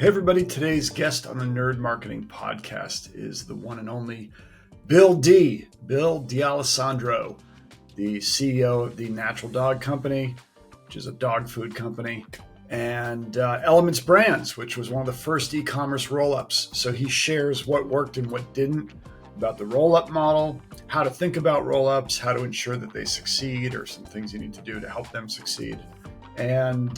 Hey everybody, today's guest on the Nerd Marketing Podcast is the one and only Bill D'Alessandro, the CEO of the Natural Dog Company, which is a dog food company, and Elements Brands, which was one of the first e-commerce roll-ups. So he shares what worked and what didn't about the roll-up model, how to think about roll-ups, how to ensure that they succeed, or some things you need to do to help them succeed. And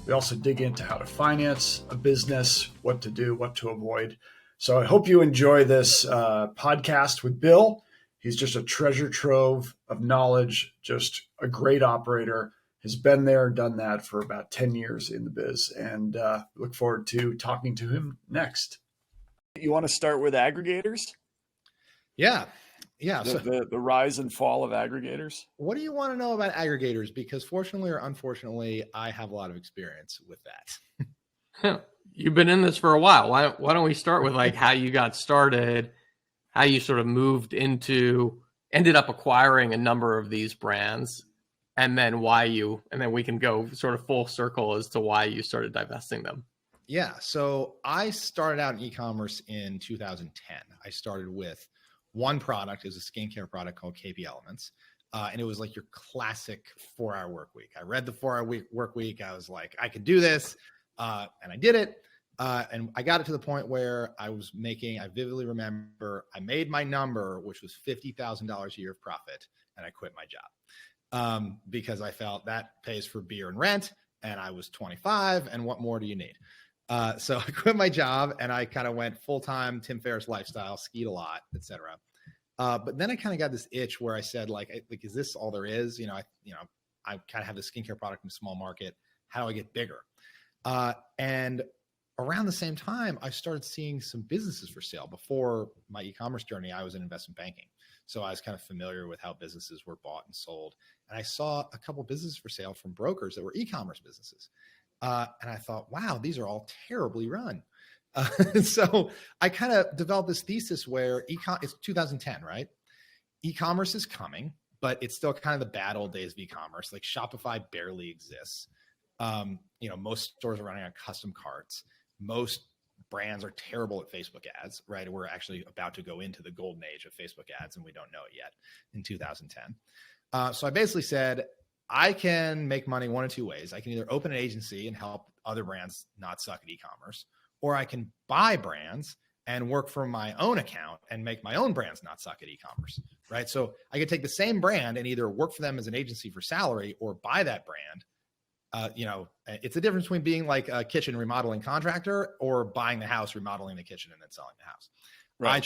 we also dig into how to finance a business, what to do, what to avoid. So I hope you enjoy this podcast with Bill. He's just a treasure trove of knowledge, just a great operator, has been there, done that for about 10 years in the biz, and look forward to talking to him next. You want to start with aggregators? Yeah. The rise and fall of aggregators. What do you want to know about aggregators? Because fortunately or unfortunately, I have a lot of experience with that. You've been in this for a while. Why don't we start with like how you got started, how you sort of ended up acquiring a number of these brands, and then we can go sort of full circle as to why you started divesting them. Yeah. So I started out in e-commerce in 2010. I started with one product, is a skincare product called KP Elements. And it was like your classic 4-hour work week. I read the 4-hour work week. I was like, I could do this. And I did it. And I got it to the point where I vividly remember I made my number, which was $50,000 a year of profit. And I quit my job because I felt that pays for beer and rent. And I was 25. And what more do you need? So I quit my job and I kind of went full-time Tim Ferriss lifestyle, skied a lot, etc. But then I kind of got this itch where I said, like, is this all there is? I kind of have this skincare product in a small market. How do I get bigger? And around the same time, I started seeing some businesses for sale. Before my e-commerce journey, I was in investment banking. So I was kind of familiar with how businesses were bought and sold. And I saw a couple businesses for sale from brokers that were e-commerce businesses. And I thought, wow, these are all terribly run. So I kind of developed this thesis where it's 2010, right? E-commerce is coming, but it's still kind of the bad old days of e-commerce. Like Shopify barely exists. Most stores are running on custom carts. Most brands are terrible at Facebook ads, right? We're actually about to go into the golden age of Facebook ads, and we don't know it yet in 2010. So I basically said, I can make money one of two ways. I can either open an agency and help other brands not suck at e-commerce, or I can buy brands and work from my own account and make my own brands not suck at e-commerce, right? So I could take the same brand and either work for them as an agency for salary or buy that brand. It's the difference between being like a kitchen remodeling contractor or buying the house, remodeling the kitchen, and then selling the house. Right.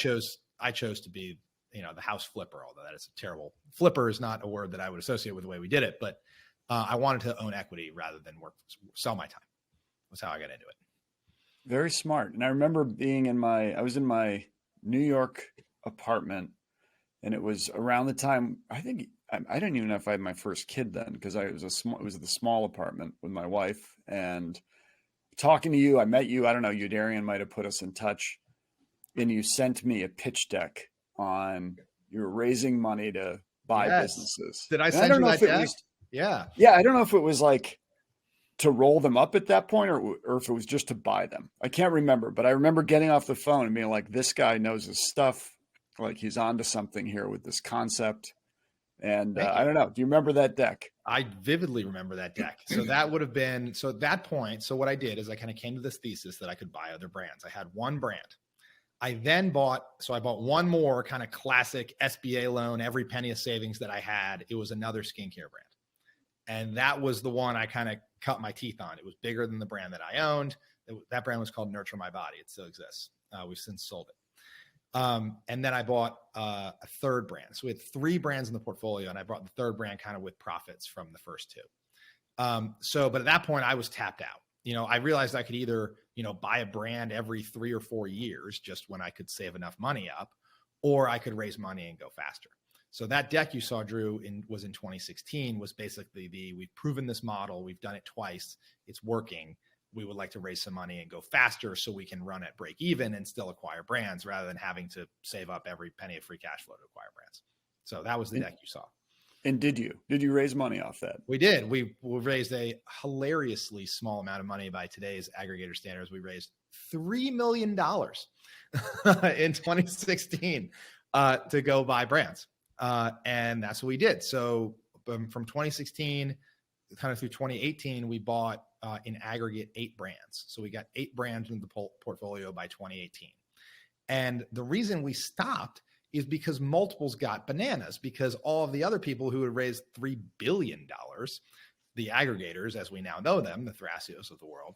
I chose to be the house flipper, although that is a terrible flipper is not a word that I would associate with the way we did it, but I wanted to own equity rather than sell my time. Was how I got into it. Very smart. And I remember I was in my New York apartment, and it was around the time, I think, I didn't even know if I had my first kid then, because it was the small apartment with my wife, and talking to you, I met you, I don't know, you, Darian, might have put us in touch, and you sent me a pitch deck on you were raising money to buy businesses. Did I send you that deck? Yeah. I don't know if it was like to roll them up at that point or if it was just to buy them. I can't remember, but I remember getting off the phone and being like, this guy knows his stuff. Like he's onto something here with this concept. And I don't know. Do you remember that deck? I vividly remember that deck. So that would have been, so at that point, so what I did is I kind of came to this thesis that I could buy other brands. I had one brand. I bought one more kind of classic SBA loan, every penny of savings that I had. It was another skincare brand. And that was the one I kind of cut my teeth on. It was bigger than the brand that I owned. That brand was called Nurture My Body. It still exists. We've since sold it. And then I bought a third brand. So we had 3 brands in the portfolio, and I bought the third brand kind of with profits from the first 2. But at that point I was tapped out. I realized I could either, buy a brand every 3 or 4 years, just when I could save enough money up, or I could raise money and go faster. So that deck you saw, Drew, was in 2016, was basically we've proven this model. We've done it twice. It's working. We would like to raise some money and go faster so we can run at break even and still acquire brands rather than having to save up every penny of free cash flow to acquire brands. So that was the deck you saw. And did you raise money off that? We did. We raised a hilariously small amount of money by today's aggregator standards. We raised $3 million in 2016 to go buy brands. And that's what we did. So from 2016 kind of through 2018, we bought in aggregate 8 brands. So we got 8 brands in the portfolio by 2018. And the reason we stopped is because multiples got bananas, because all of the other people who had raised $3 billion, the aggregators, as we now know them, the Thrasios of the world,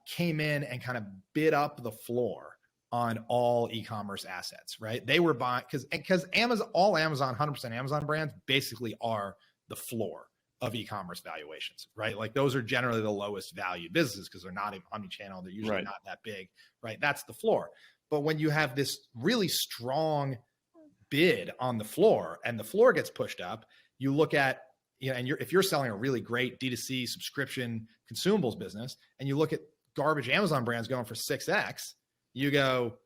came in and kind of bid up the floor on all e-commerce assets, right? They were buying, because Amazon, all Amazon, 100% Amazon brands basically are the floor of e-commerce valuations, right? Like those are generally the lowest value businesses because they're not omni-channel. They're usually not that big, right? That's the floor. But when you have this really strong bid on the floor and the floor gets pushed up, you look at, and if you're selling a really great D2C subscription consumables business and you look at garbage Amazon brands going for 6X, you go,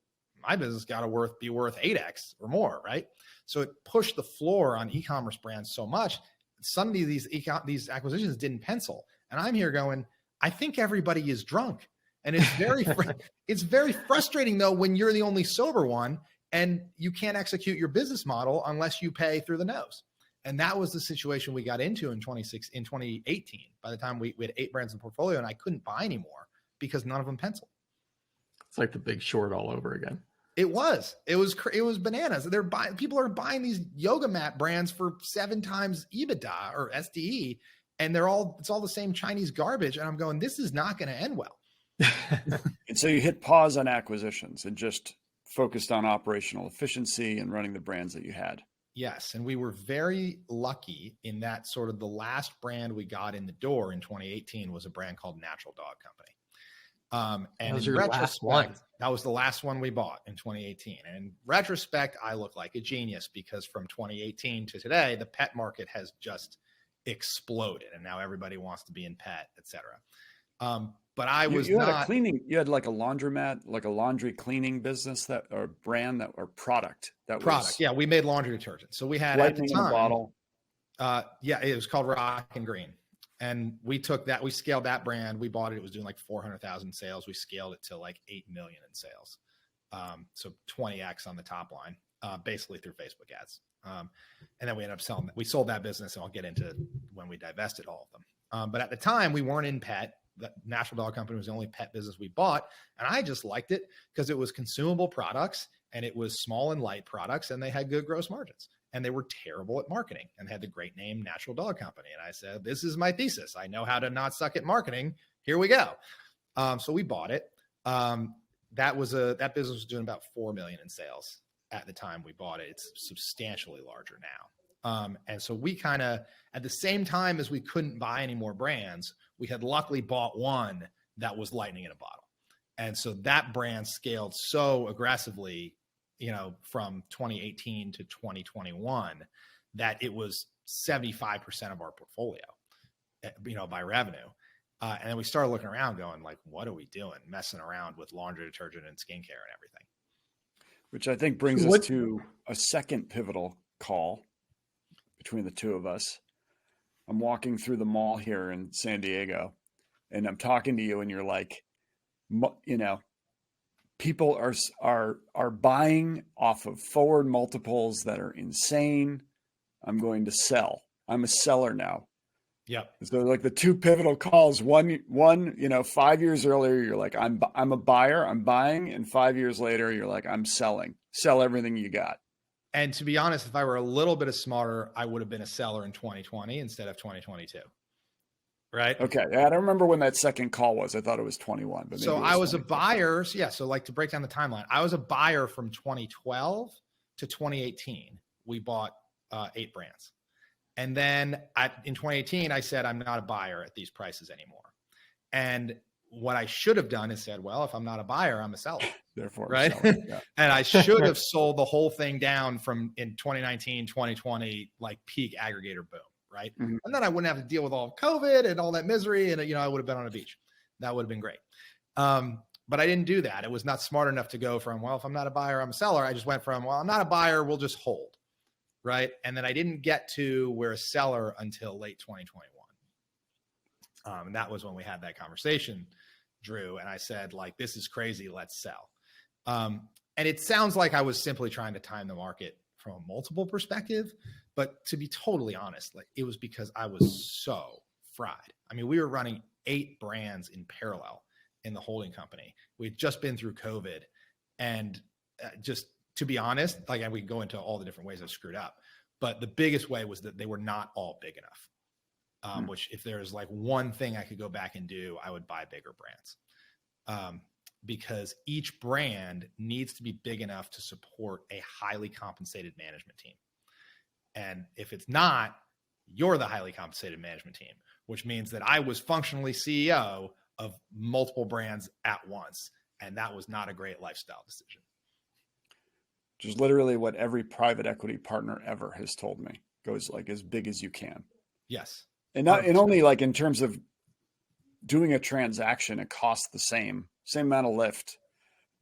my business got to be worth 8X or more, right? So it pushed the floor on e-commerce brands so much. Suddenly these acquisitions didn't pencil. And I'm here going, I think everybody is drunk. And it's very frustrating though, when you're the only sober one and you can't execute your business model unless you pay through the nose. And that was the situation we got into in 2018. By the time we had 8 brands in the portfolio and I couldn't buy anymore because none of them penciled. It's like The Big Short all over again. It was bananas. People are buying these yoga mat brands for 7 times EBITDA or SDE, and it's all the same Chinese garbage. And I'm going, this is not going to end well. And so you hit pause on acquisitions and just focused on operational efficiency and running the brands that you had. Yes. And we were very lucky in that sort of the last brand we got in the door in 2018 was a brand called Natural Dog Company. And that was your last one. That was the last one we bought in 2018. And in retrospect, I look like a genius because from 2018 to today, the pet market has just exploded. And now everybody wants to be in pet, et cetera. But I was you had like a laundromat, like a laundry cleaning business or brand product. Yeah. We made laundry detergent. So we had at the time, in a bottle. It was called Rock and Green. And we took that, we scaled that brand. We bought it. It was doing like 400,000 sales. We scaled it to like 8 million in sales. So 20X on the top line, basically through Facebook ads. And then we ended up we sold that business, and I'll get into when we divested all of them. But at the time we weren't in pet. The Natural Dog Company was the only pet business we bought. And I just liked it because it was consumable products and it was small and light products and they had good gross margins. And they were terrible at marketing and had the great name Natural Dog Company. And I said, this is my thesis. I know how to not suck at marketing. Here we go. So we bought it. That business was doing about 4 million in sales at the time we bought it. It's substantially larger now. And so we kind of, at the same time as we couldn't buy any more brands, we had luckily bought one that was lightning in a bottle. And so that brand scaled so aggressively, from 2018 to 2021, that it was 75% of our portfolio, by revenue. And then we started looking around going like, what are we doing? Messing around with laundry detergent and skincare and everything. Which I think brings us to a second pivotal call between the two of us. I'm walking through the mall here in San Diego and I'm talking to you and you're like, people are buying off of forward multiples that are insane. I'm going to sell. I'm a seller now. Yeah. So like the two pivotal calls, one, 5 years earlier, you're like, I'm a buyer, I'm buying. And 5 years later, you're like, I'm selling. Sell everything you got. And to be honest, if I were a little bit smarter, I would have been a seller in 2020 instead of 2022. Right. Okay. I don't remember when that second call was. I thought it was 21. But so I was a buyer. Yeah. So like to break down the timeline, I was a buyer from 2012 to 2018. We bought 8 brands. And then in 2018, I said, I'm not a buyer at these prices anymore. And what I should have done is said, well, if I'm not a buyer, I'm a seller. Therefore, right. Yeah. And I should have sold the whole thing down from in 2019, 2020, like peak aggregator boom. Right. Mm-hmm. And then I wouldn't have to deal with all of COVID and all that misery. And, I would have been on a beach. That would have been great. But I didn't do that. It was not smart enough to go from, well, if I'm not a buyer, I'm a seller. I just went from, well, I'm not a buyer, we'll just hold. Right. And then I didn't get to we're a seller until late 2021. And that was when we had that conversation Drew and I said, like, this is crazy, let's sell. And it sounds like I was simply trying to time the market from a multiple perspective, but to be totally honest, like, it was because I was so fried. I mean, we were running 8 brands in parallel in the holding company. We'd just been through COVID, and just to be honest, like, and we can go into all the different ways I screwed up, but the biggest way was that they were not all big enough. Which, if there's like one thing I could go back and do, I would buy bigger brands. Because each brand needs to be big enough to support a highly compensated management team. And if it's not, you're the highly compensated management team, which means that I was functionally CEO of multiple brands at once. And that was not a great lifestyle decision. Which is literally what every private equity partner ever has told me. Goes like as big as you can. Yes. And only like in terms of doing a transaction, it costs the same amount of lift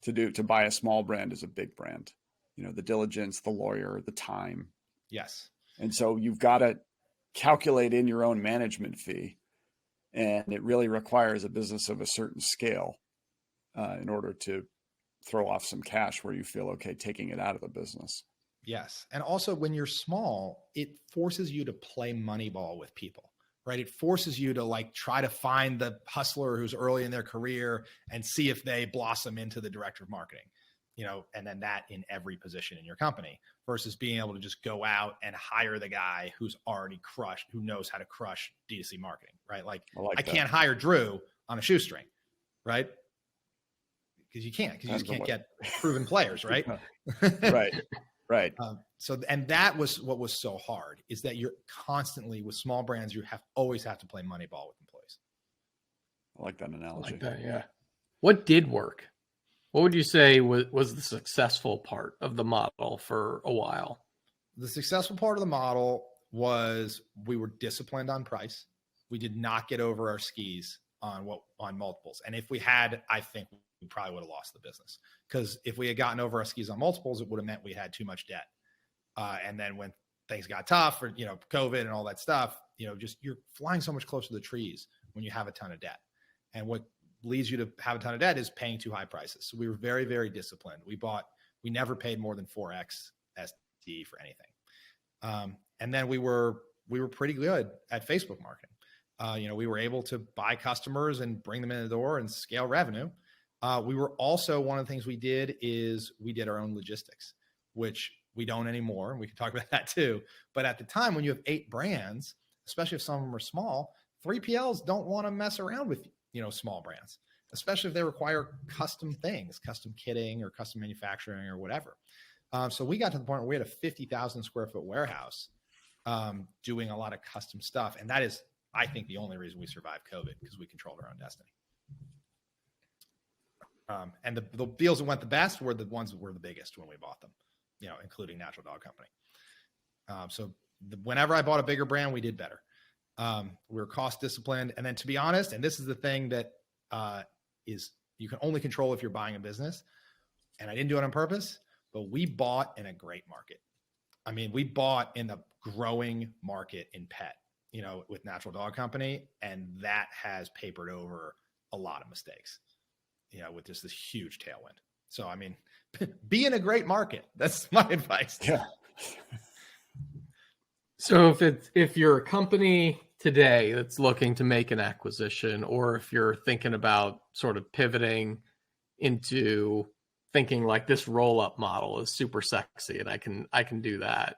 to buy a small brand as a big brand. You know, the diligence, the lawyer, the time. Yes. And so you've got to calculate in your own management fee. And it really requires a business of a certain scale in order to throw off some cash where you feel okay taking it out of the business. Yes. And also, when you're small, it forces you to play Moneyball with people, right? It forces you to like try to find the hustler who's early in their career and see if they blossom into the director of marketing, you know, and then that in every position in your company, versus being able to just go out and hire the guy who's already crushed, who knows how to crush D2C marketing, right? Like I can't hire Drew on a shoestring, right? Because you just can't get proven players, right? Right. And that was what was so hard, is that you're constantly, with small brands, you always have to play Moneyball with employees. I like that analogy. I like that, yeah. What did work? What would you say was the successful part of the model for a while? The successful part of the model was we were disciplined on price. We did not get over our skis on multiples. And if we had, I think we probably would have lost the business, because if we had gotten over our skis on multiples, it would have meant we had too much debt. And then when things got tough, or, you know, COVID and all that stuff, you know, just you're flying so much closer to the trees when you have a ton of debt. And what leads you to have a ton of debt is paying too high prices. So we were very, very disciplined. We never paid more than 4x SD for anything. And then we were pretty good at Facebook marketing. You know, we were able to buy customers and bring them in the door and scale revenue. We were also, one of the things we did is we did our own logistics, which we don't anymore. And we can talk about that too. But at the time, when you have 8 brands, especially if some of them are small, 3PLs don't want to mess around with, you know, small brands, especially if they require custom things, custom kitting or custom manufacturing or whatever. So we got to the point where we had a 50,000 square foot warehouse doing a lot of custom stuff. And that is, I think, the only reason we survived COVID, because we controlled our own destiny. And the deals that went the best were the ones that were the biggest when we bought them, you know, including Natural Dog Company. Whenever I bought a bigger brand, we did better. We were cost disciplined. And then, to be honest, and this is the thing that is you can only control if you're buying a business. And I didn't do it on purpose, but we bought in a great market. I mean, we bought in the growing market in pet, you know, with Natural Dog Company. And that has papered over a lot of mistakes, you know, with just this huge tailwind. So, I mean, be in a great market. That's my advice. Yeah. So if you're a company today that's looking to make an acquisition, or if you're thinking about sort of pivoting into thinking like this roll-up model is super sexy and I can do that,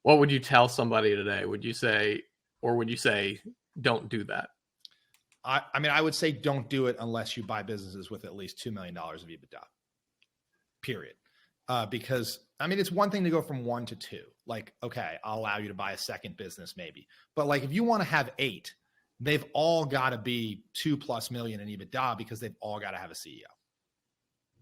what would you tell somebody today? Would you say don't do that? I mean, I would say don't do it unless you buy businesses with at least $2 million of EBITDA, period. Because, I mean, it's one thing to go from 1 to 2. Like, okay, I'll allow you to buy a second business maybe. But like, if you want to have 8, they've all got to be $2+ million in EBITDA, because they've all got to have a CEO,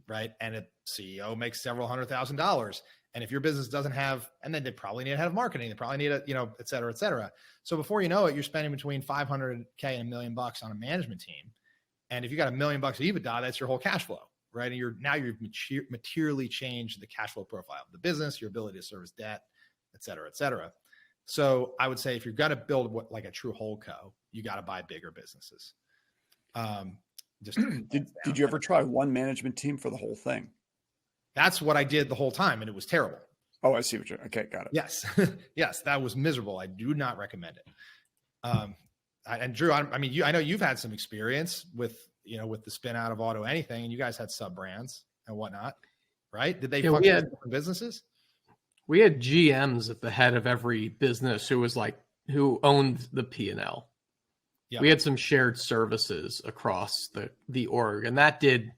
right? And a CEO makes several $100,000. And if your business doesn't have, and then they probably need a head of marketing, they probably need a, you know, et cetera, et cetera. So before you know it, you're spending between $500K and $1 million on a management team. And if you got $1 million of EBITDA, that's your whole cash flow, right? And you've materially changed the cash flow profile of the business, your ability to service debt, et cetera, et cetera. So I would say, if you're going to build like a true holdco, you got to buy bigger businesses. Just did you ever try one management team for the whole thing? That's what I did the whole time, and it was terrible. Oh, I see what you're. Okay, got it. Yes, yes, that was miserable. I do not recommend it. And Drew, I mean, I know you've had some experience with the spin out of Auto Anything, and you guys had sub brands and whatnot, right? Did they function as different businesses? We had GMs at the head of every business who owned the P&L. Yep. We had some shared services across the org, and that did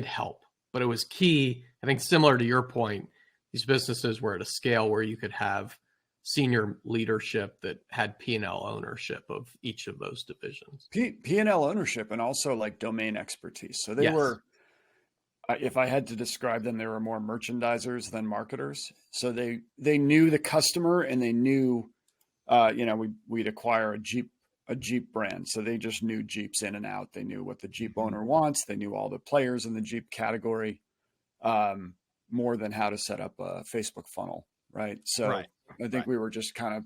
help. But it was key, I think, similar to your point. These businesses were at a scale where you could have senior leadership that had P&L ownership of each of those divisions. P&L ownership and also like domain expertise. So they were, if I had to describe them, they were more merchandisers than marketers. So they knew the customer, and they knew, we'd acquire a Jeep brand. So they just knew Jeeps in and out. They knew what the Jeep owner wants. They knew all the players in the Jeep category, more than how to set up a Facebook funnel. Right. So I think we were just kind of,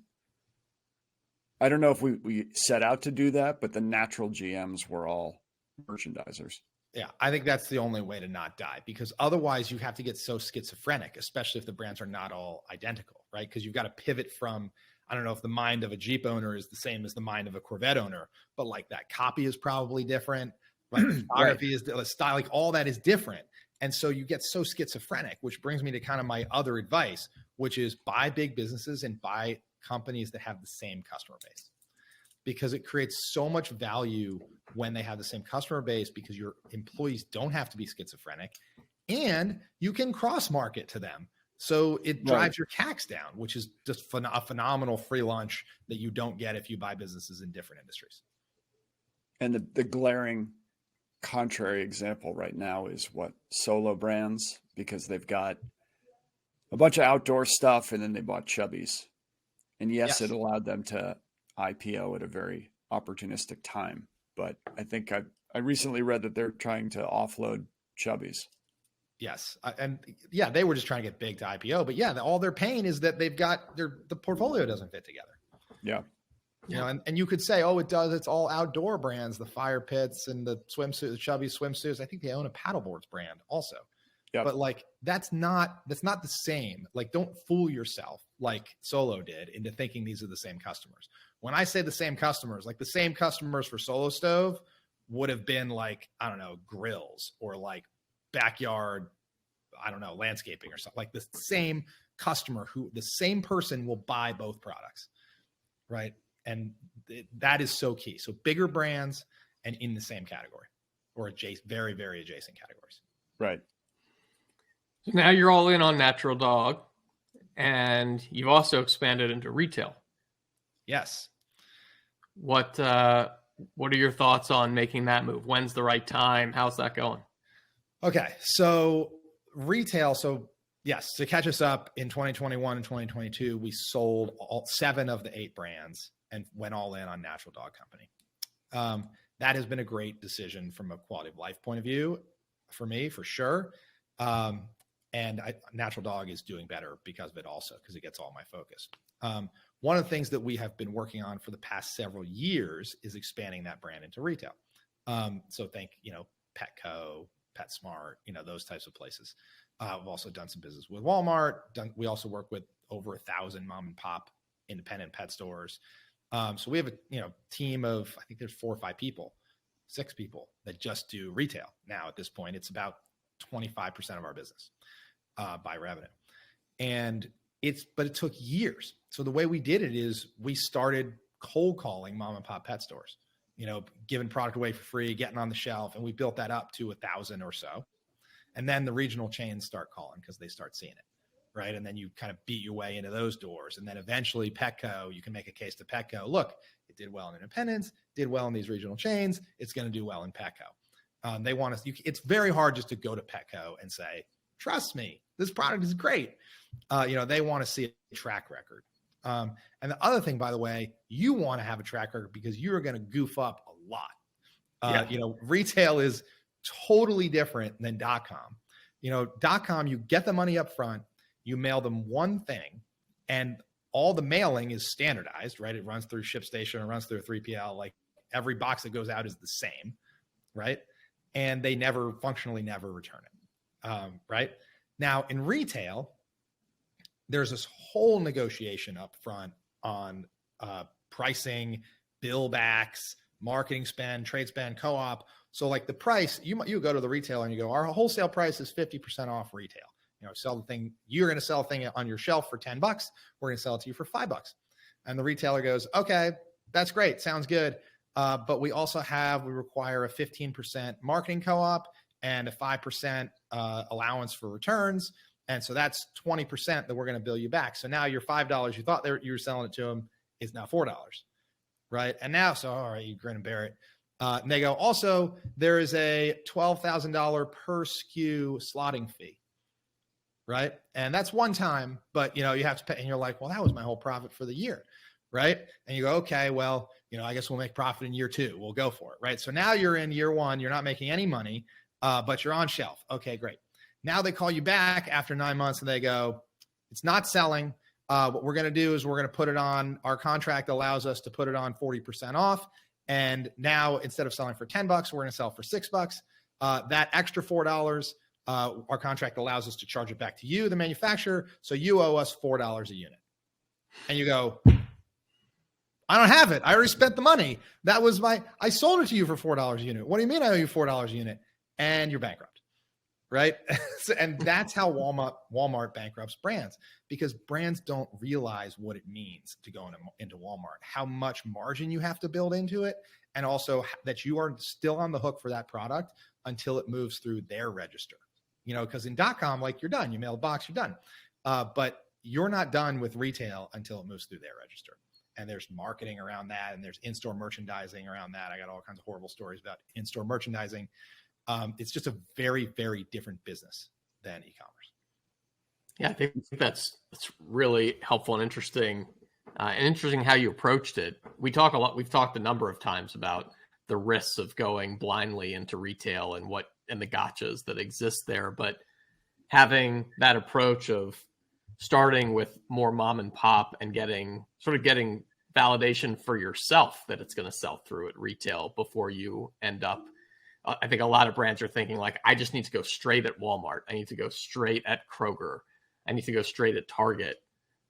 I don't know if we set out to do that, but the natural GMs were all merchandisers. Yeah. I think that's the only way to not die, because otherwise you have to get so schizophrenic, especially if the brands are not all identical, right? Because you've got to pivot from, I don't know if the mind of a Jeep owner is the same as the mind of a Corvette owner, but like that copy is probably different. Like photography is the style, like all that is different. And so you get so schizophrenic, which brings me to kind of my other advice, which is buy big businesses and buy companies that have the same customer base, because it creates so much value when they have the same customer base, because your employees don't have to be schizophrenic and you can cross market to them. So it drives your CACs down, which is just a phenomenal free lunch that you don't get if you buy businesses in different industries. And the glaring contrary example right now is what Solo Brands, because they've got a bunch of outdoor stuff and then they bought Chubbies. And yes, it allowed them to IPO at a very opportunistic time. But I think I recently read that they're trying to offload Chubbies. Yes. They were just trying to get big to IPO, but all their pain is that they've got the portfolio doesn't fit together. Yeah. And you could say, oh, it does. It's all outdoor brands, the fire pits and the swimsuit, the Chubby swimsuits. I think they own a paddleboards brand also. Yep. But like, that's not the same. Like, don't fool yourself like Solo did into thinking these are the same customers. When I say the same customers, like the same customers for Solo Stove would have been like, I don't know, grills or like backyard, I don't know, landscaping or something. Like the same customer the same person will buy both products, right? And that is so key. So bigger brands and in the same category or very, very adjacent categories. Right. So now you're all in on Natural Dog, and you've also expanded into retail. Yes. What are your thoughts on making that move? When's the right time? How's that going? Okay. So retail. So yes, to catch us up, in 2021 and 2022, we sold all 7 of the 8 brands and went all in on Natural Dog Company. That has been a great decision from a quality of life point of view for me, for sure. And Natural Dog is doing better because of it also, because it gets all my focus. One of the things that we have been working on for the past several years is expanding that brand into retail. So think, Petco, PetSmart, those types of places. We've also done some business with Walmart. We also work with over 1,000 mom and pop independent pet stores. So we have a team of, I think there's 4 or 5 people, 6 people that just do retail. Now at this point, it's about 25% of our business by revenue. And but it took years. So the way we did it is we started cold calling mom and pop pet stores, giving product away for free, getting on the shelf. And we built that up to 1,000 or so. And then the regional chains start calling because they start seeing it. Right. And then you kind of beat your way into those doors. And then eventually Petco, you can make a case to Petco. Look, it did well in independents, did well in these regional chains. It's going to do well in Petco. They want us. It's very hard just to go to Petco and say, trust me, this product is great. They want to see a track record. And the other thing, by the way, you want to have a track record because you're going to goof up a lot. Retail is totally different than .com. .com, you get the money up front, you mail them one thing, and all the mailing is standardized, right? It runs through ShipStation, it runs through a 3PL. Like every box that goes out is the same, right? and they functionally never return it. Right now in retail, there's this whole negotiation up front on pricing, bill backs, marketing spend, trade spend, co-op. So like the price, you go to the retailer and you go, our wholesale price is 50% off retail. Sell the thing. You're going to sell a thing on your shelf for $10. We're going to sell it to you for $5. And the retailer goes, okay, that's great. Sounds good. But we require a 15% marketing co-op and a 5% allowance for returns. And so that's 20% that we're going to bill you back. So now your $5 you thought you were selling it to them is now $4. Right. And now, so, all right, you grin and bear it. And they go, also, there is a $12,000 per SKU slotting fee. Right. And that's one time, but you have to pay, and you're like, well, that was my whole profit for the year. Right. And you go, okay, well, I guess we'll make profit in year 2. We'll go for it. Right. So now you're in year 1, you're not making any money, but you're on shelf. Okay, great. Now they call you back after 9 months and they go, it's not selling. What we're going to do is we're going to put it on, our contract allows us to put it on 40% off. And now instead of selling for $10, we're going to sell for $6. That extra $4, our contract allows us to charge it back to you, the manufacturer. So you owe us $4 a unit. And you go, I don't have it. I already spent the money. I sold it to you for $4 a unit. What do you mean I owe you $4 a unit? And you're bankrupt. Right. And that's how Walmart bankrupts brands, because brands don't realize what it means to go into Walmart, how much margin you have to build into it. And also that you are still on the hook for that product until it moves through their register, because in .com, like you're done, you mail a box, you're done. But you're not done with retail until it moves through their register. And there's marketing around that. And there's in-store merchandising around that. I got all kinds of horrible stories about in-store merchandising. It's just a very, very different business than e-commerce. Yeah, I think that's really helpful and interesting how you approached it. We've talked a number of times about the risks of going blindly into retail and the gotchas that exist there. But having that approach of starting with more mom and pop and getting validation for yourself that it's going to sell through at retail before you end up. I think a lot of brands are thinking like, I just need to go straight at Walmart. I need to go straight at Kroger. I need to go straight at Target.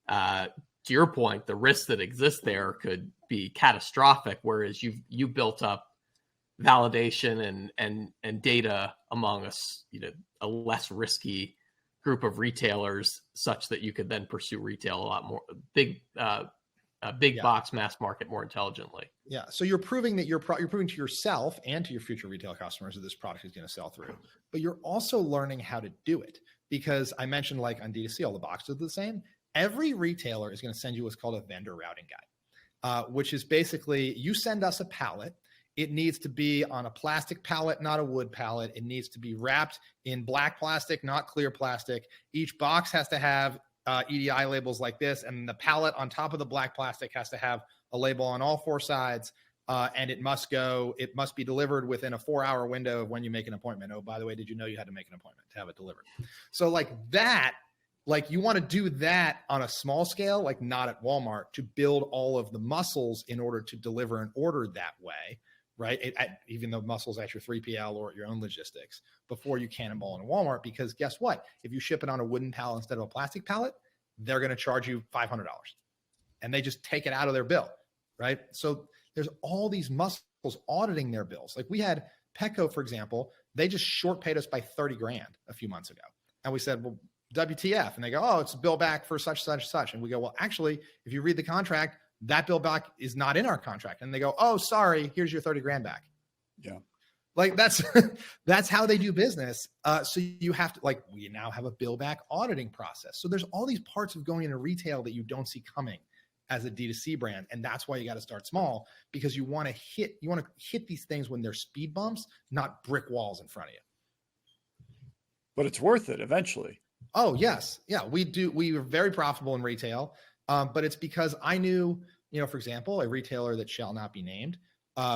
To your point, the risks that exist there could be catastrophic, whereas you built up validation and data among us, a less risky group of retailers, such that you could then pursue retail a lot more big box mass market more intelligently. Yeah. So you're proving that you're proving to yourself and to your future retail customers that this product is going to sell through, but you're also learning how to do it, because I mentioned like on D2C, all the boxes are the same. Every retailer is going to send you what's called a vendor routing guide, which is basically you send us a pallet. It needs to be on a plastic pallet, not a wood pallet. It needs to be wrapped in black plastic, not clear plastic. Each box has to have EDI labels like this, and the pallet on top of the black plastic has to have a label on all 4 sides, and it must be delivered within a 4-hour window of when you make an appointment. Oh, by the way, did you know you had to make an appointment to have it delivered? So like that, like you want to do that on a small scale, like not at Walmart, to build all of the muscles in order to deliver an order that way, right? Even though muscles at your 3PL or at your own logistics, before you cannonball in Walmart. Because guess what? If you ship it on a wooden pallet instead of a plastic pallet, they're going to charge you $500, and they just take it out of their bill, right? So there's all these muscles auditing their bills. Like we had Petco, for example, they just short paid us by 30 grand a few months ago. And we said, well, WTF? And they go, oh, it's a bill back for such. And we go, well, actually, if you read the contract, that bill back is not in our contract. And they go, oh, sorry, here's your 30 grand back. Yeah. Like that's how they do business. So you have to, like, we now have a bill back auditing process. So there's all these parts of going into retail that you don't see coming as a D2C brand. And that's why you got to start small, because you want to hit these things when they're speed bumps, not brick walls in front of you. But it's worth it eventually. Oh, yes. Yeah, we do. We are very profitable in retail. But it's because I knew, for example, a retailer that shall not be named,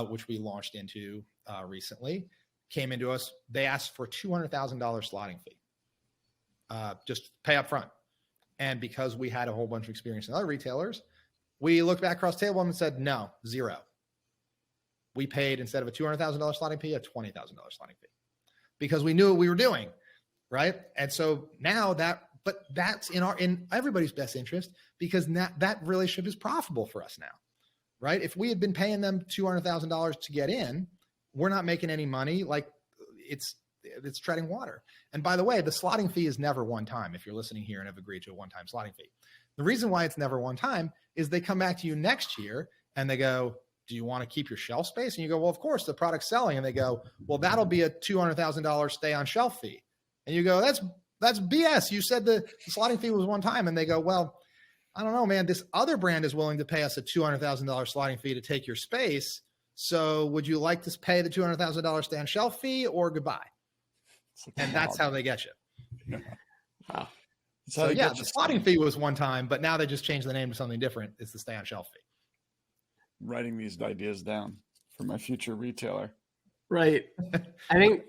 which we launched into recently, came into us. They asked for a $200,000 slotting fee. Just pay up front. And because we had a whole bunch of experience in other retailers, we looked back across the table and said, no, 0. we paid, instead of a $200,000 slotting fee, a $20,000 slotting fee, because we knew what we were doing, right? And so now but that's in everybody's best interest, because that relationship is profitable for us now, right? If we had been paying them $200,000 to get in, we're not making any money. Like, it's treading water. And by the way, the slotting fee is never one time. If you're listening here and have agreed to a one-time slotting fee, the reason why it's never one time is they come back to you next year and they go, do you want to keep your shelf space? And you go, well, of course, the product's selling. And they go, well, that'll be a $200,000 stay on shelf fee. And you go, that's BS. You said the slotting fee was one time. And they go, well, I don't know, man, this other brand is willing to pay us a $200,000 slotting fee to take your space. So would you like to pay the $200,000 stay on shelf fee, or goodbye? And that's how they get you. Wow. So yeah, the slotting fee was one time, but now they just changed the name to something different. It's the stay on shelf fee. Writing these ideas down for my future retailer. Right. I think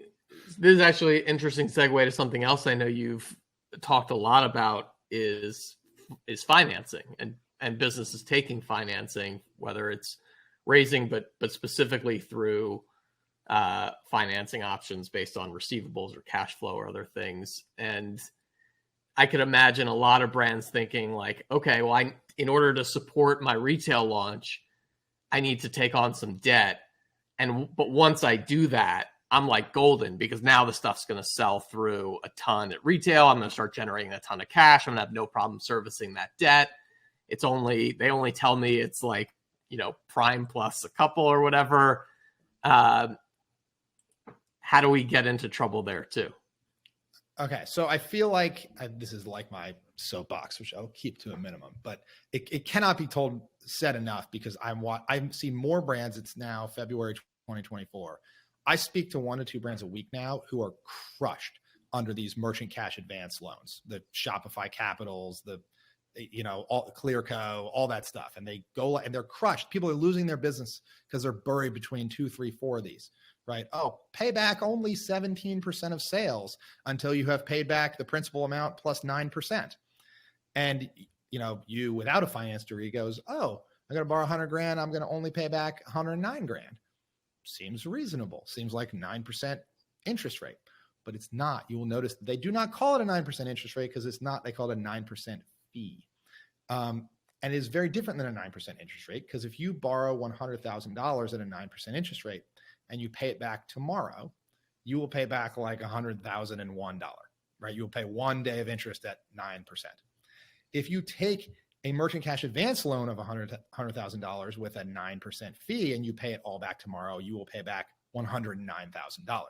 this is actually an interesting segue to something else I know you've talked a lot about is financing and businesses taking financing, whether it's raising, but specifically through financing options based on receivables or cash flow or other things. And I could imagine a lot of brands thinking like, okay, well, in order to support my retail launch, I need to take on some debt. But once I do that, I'm like golden, because now the stuff's going to sell through a ton at retail. I'm going to start generating a ton of cash. I'm going to have no problem servicing that debt. They only tell me it's like, prime plus a couple or whatever. How do we get into trouble there too? Okay, so I feel like this is like my soapbox, which I'll keep to a minimum, but it cannot be said enough, because I see more brands. It's now February 2024. I speak to 1 to 2 brands a week now who are crushed under these merchant cash advance loans, the Shopify Capitals, all Clearco, all that stuff. And they go and they're crushed. People are losing their business because they're buried between 2, 3, 4 of these. Right? Oh, pay back only 17% of sales until you have paid back the principal amount plus 9%. And, you without a finance degree goes, oh, I got to borrow $100,000. I'm going to only pay back $109,000. Seems reasonable. Seems like 9% interest rate, but it's not. You will notice that they do not call it a 9% interest rate, because it's not. They call it a 9% fee. And it is very different than a 9% interest rate, because if you borrow $100,000 at a 9% interest rate, and you pay it back tomorrow, you will pay back like $100,001, right? You will pay 1 day of interest at 9%. If you take a merchant cash advance loan of $100,000 with a 9% fee and you pay it all back tomorrow, you will pay back $109,000,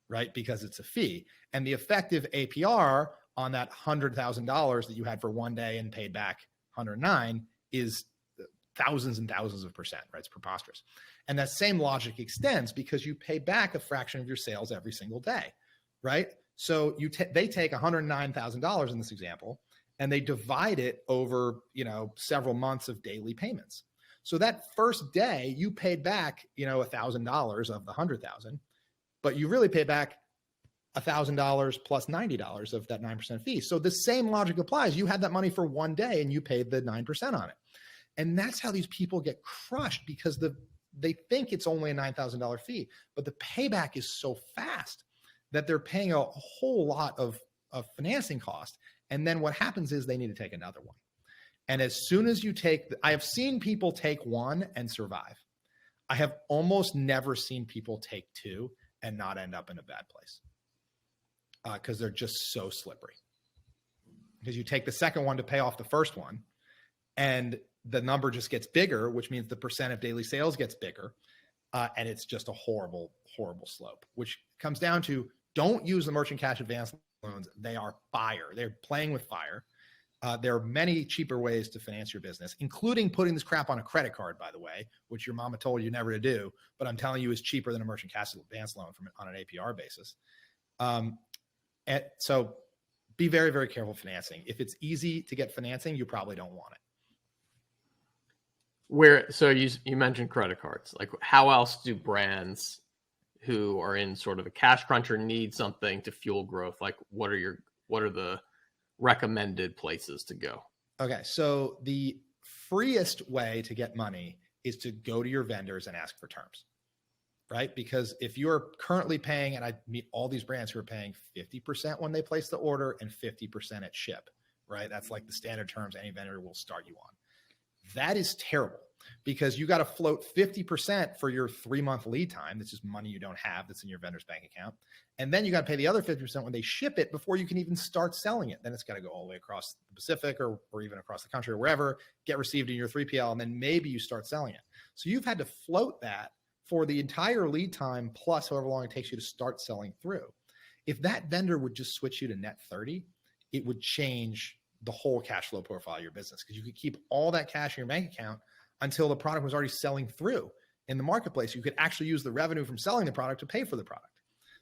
right? Because it's a fee. And the effective APR on that $100,000 that you had for 1 day and paid back 109 is thousands and thousands of percent, right? It's preposterous. And that same logic extends because you pay back a fraction of your sales every single day, right? So they take $109,000 in this example, and they divide it over, several months of daily payments. So that first day you paid back, $1,000 of the 100,000, but you really paid back $1,000 plus $90 of that 9% fee. So the same logic applies. You had that money for 1 day and you paid the 9% on it. And that's how these people get crushed, because they think it's only a $9,000 fee, but the payback is so fast that they're paying a whole lot of financing cost. And then what happens is they need to take another one. And as soon as I have seen people take one and survive. I have almost never seen people take 2 and not end up in a bad place, because they're just so slippery. Because you take the second one to pay off the first one, and the number just gets bigger, which means the percent of daily sales gets bigger. And it's just a horrible, horrible slope, which comes down to, don't use the merchant cash advance loans. They are fire. They're playing with fire. There are many cheaper ways to finance your business, including putting this crap on a credit card, by the way, which your mama told you never to do, but I'm telling you is cheaper than a merchant cash advance loan on an APR basis. And so be very, very careful financing. If it's easy to get financing, you probably don't want it. So you mentioned credit cards. Like, how else do brands who are in sort of a cash crunch or need something to fuel growth, like what are the recommended places to go? Okay, so the freest way to get money is to go to your vendors and ask for terms. right? Because if you're currently paying, and I meet all these brands who are paying 50% when they place the order and 50% at ship, right? That's like the standard terms any vendor will start you on. That is terrible because you got to float 50% for your 3-month lead time. This is money you don't have that's in your vendor's bank account. And then you got to pay the other 50% when they ship it before you can even start selling it. Then it's got to go all the way across the Pacific or even across the country or wherever, get received in your 3PL, and then maybe you start selling it. So you've had to float that for the entire lead time plus however long it takes you to start selling through. If that vendor would just switch you to net 30, it would change the whole cash flow profile of your business because you could keep all that cash in your bank account until the product was already selling through in the marketplace. You could actually use the revenue from selling the product to pay for the product.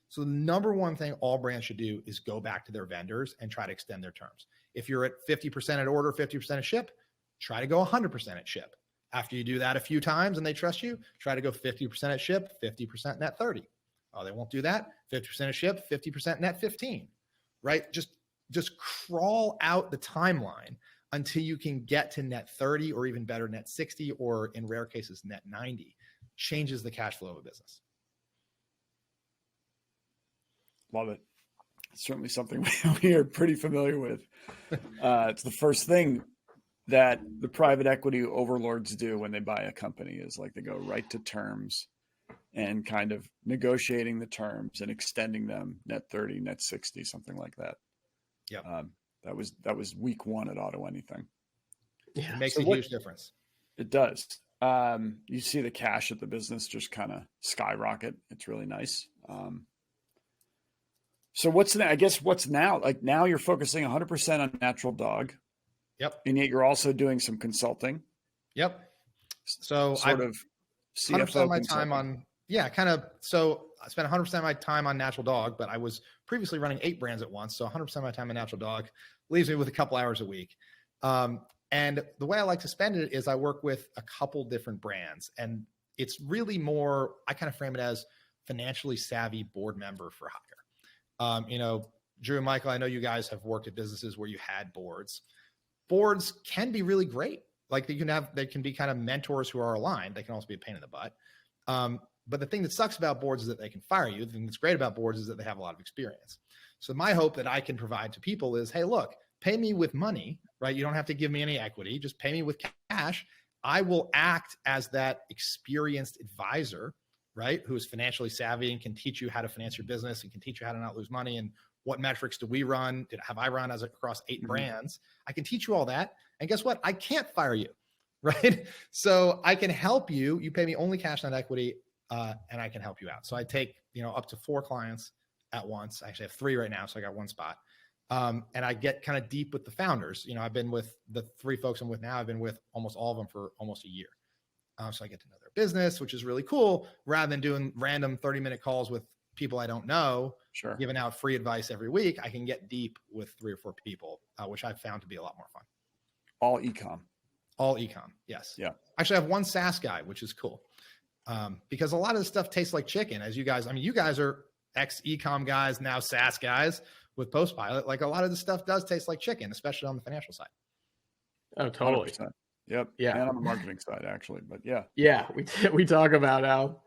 So the number one thing all brands should do is go back to their vendors and try to extend their terms. If you're at 50% at order, 50% at ship, try to go 100% at ship. After you do that a few times and they trust you, try to go 50% at ship, 50% net 30. Oh, they won't do that. 50% at ship, 50% net 15, right? Just crawl out the timeline until you can get to net 30 or even better, net 60, or in rare cases, net 90. Changes the cash flow of a business. Love it. It's certainly something we are pretty familiar with. It's the first thing that the private equity overlords do when they buy a company is like they go right to terms and kind of negotiating the terms and extending them net 30, net 60, something like that. Yeah. That was week one at Auto Anything. Yeah. It makes a huge difference. It does. You see the cash at the business just kind of skyrocket. It's really nice. So what's now? Like now you're focusing 100% on Natural Dog. Yep. And yet you're also doing some consulting. Yep. So sort of CFO of my time on, so I spent 100% of my time on Natural Dog, but I was previously running 8 brands at once. So 100% of my time on Natural Dog leaves me with a couple hours a week. And the way I like to spend it is I work with a couple different brands, and it's really more, I kind of frame it as financially savvy board member for hire. Drew and Michael, I know you guys have worked at businesses where you had boards. Boards can be really great. Like they can be kind of mentors who are aligned. They can also be a pain in the butt. But the thing that sucks about boards is that they can fire you. The thing that's great about boards is that they have a lot of experience. So my hope that I can provide to people is, hey, look, pay me with money, right? You don't have to give me any equity. Just pay me with cash. I will act as that experienced advisor, right? Who is financially savvy and can teach you how to finance your business and can teach you how to not lose money and what metrics do we run? Have I run across 8 brands? I can teach you all that. And guess what? I can't fire you, right? So I can help you. You pay me only cash, not equity, and I can help you out. So I take, up to 4 clients at once. I actually have 3 right now, so I got 1 spot. And I get kind of deep with the founders. I've been with the 3 folks I'm with now. I've been with almost all of them for almost a year. So I get to know their business, which is really cool, rather than doing random 30-minute calls with people I don't know, sure, giving out free advice every week. I can get deep with 3 or 4 people, which I've found to be a lot more fun. All e-com. All e-com. Yes. Yeah. Actually, I have 1 SaaS guy, which is cool. Because a lot of this stuff tastes like chicken, as you guys are ex-e-com guys, now SaaS guys with Postpilot. Like a lot of this stuff does taste like chicken, especially on the financial side. Oh, totally. 100%. Yep. Yeah. And on the marketing side, actually, but yeah. Yeah. We talk about how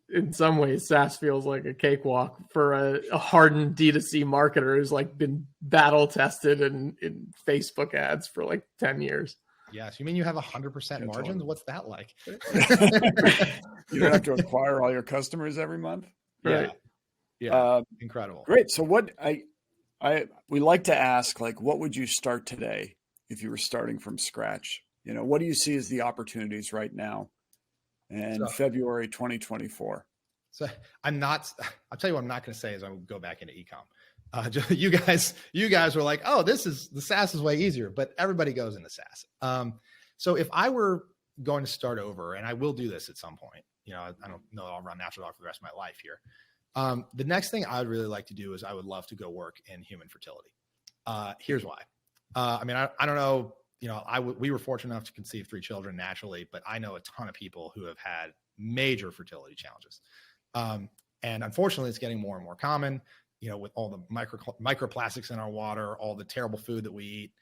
in some ways SaaS feels like a cakewalk for a hardened D2C marketer who's like been battle tested in Facebook ads for like 10 years. Yes. You mean you have 100% margins? Totally. What's that like? You don't have to acquire all your customers every month. Right. Yeah. Incredible. Great. So what we like to ask, like, what would you start today if you were starting from scratch? What do you see as the opportunities right now in February 2024? So I'll tell you what I'm not going to say is I would go back into e-com. You guys were like, oh, the SaaS is way easier, but everybody goes into SaaS. So if I were going to start over, and I will do this at some point, I don't know that I'll run Natural Dog for the rest of my life here. The next thing I would really like to do is I would love to go work in human fertility. Here's why. I don't know, we were fortunate enough to conceive 3 children naturally, but I know a ton of people who have had major fertility challenges. And unfortunately, it's getting more and more common, with all the microplastics in our water, all the terrible food that we eat,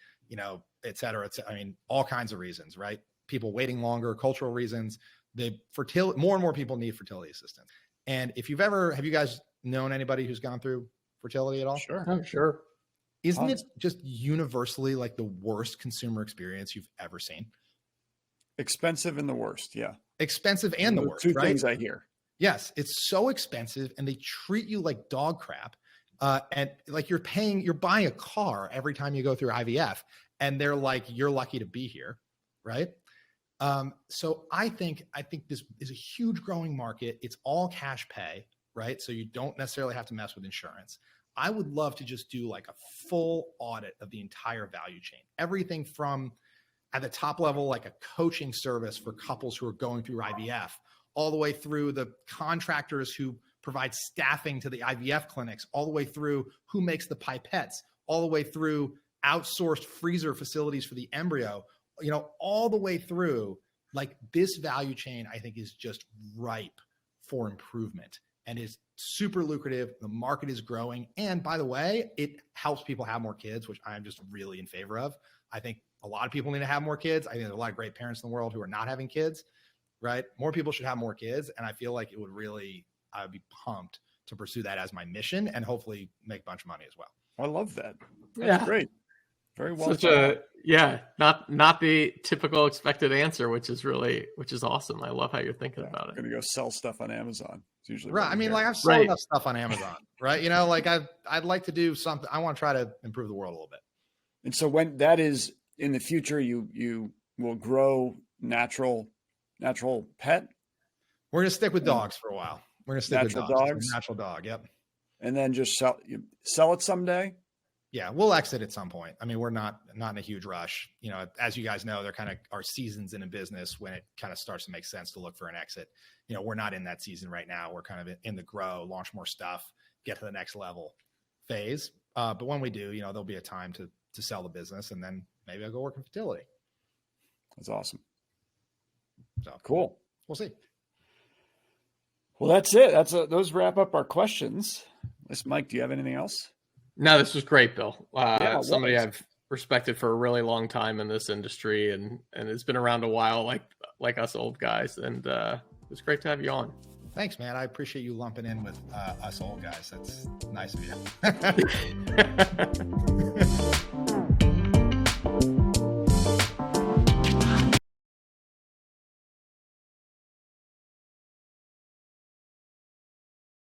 et cetera. All kinds of reasons, right? People waiting longer, cultural reasons. more and more people need fertility assistance. And have you guys known anybody who's gone through fertility at all? Sure. I'm sure. Isn't it just universally like the worst consumer experience you've ever seen? Expensive and the worst. Yeah. Expensive and the worst. Two right? things I hear. Yes. It's so expensive and they treat you like dog crap. And like you're buying a car every time you go through IVF and they're like, you're lucky to be here. Right. So I think this is a huge growing market. It's all cash pay, right? So you don't necessarily have to mess with insurance. I would love to just do like a full audit of the entire value chain, everything from at the top level, like a coaching service for couples who are going through IVF, all the way through the contractors who provide staffing to the IVF clinics, all the way through who makes the pipettes, all the way through outsourced freezer facilities for the embryo, all the way through. Like this value chain, I think is just ripe for improvement and is super lucrative. The market is growing. And by the way, it helps people have more kids, which I'm just really in favor of. I think a lot of people need to have more kids. I think there's a lot of great parents in the world who are not having kids, right? More people should have more kids. And I feel like I would be pumped to pursue that as my mission and hopefully make a bunch of money as well. I love that. That's great. Very well. Not the typical expected answer, which is awesome. I love how you're thinking about it. I'm going to go sell stuff on Amazon. It's usually right. I mean, like I've sold enough stuff on Amazon, right? I'd like to do something. I want to try to improve the world a little bit. And so when that is in the future, you will grow natural pet. We're going to stick with dogs for a while. We're going to stick with dogs. Natural dog. Yep. And then just sell it someday. Yeah, we'll exit at some point. I mean, we're not in a huge rush. As you guys know, there kind of are seasons in a business when it kind of starts to make sense to look for an exit. We're not in that season right now. We're kind of in the grow, launch more stuff, get to the next level phase. But when we do, there'll be a time to sell the business, and then maybe I'll go work in fertility. That's awesome. So cool. We'll see. Well, that's it. Those wrap up our questions. Mike, do you have anything else? No, this was greit, Bill. Somebody I've respected for a really long time in this industry, and it's been around a while, like us old guys. And it was great to have you on. Thanks, man. I appreciate you lumping in with us old guys. That's nice of you.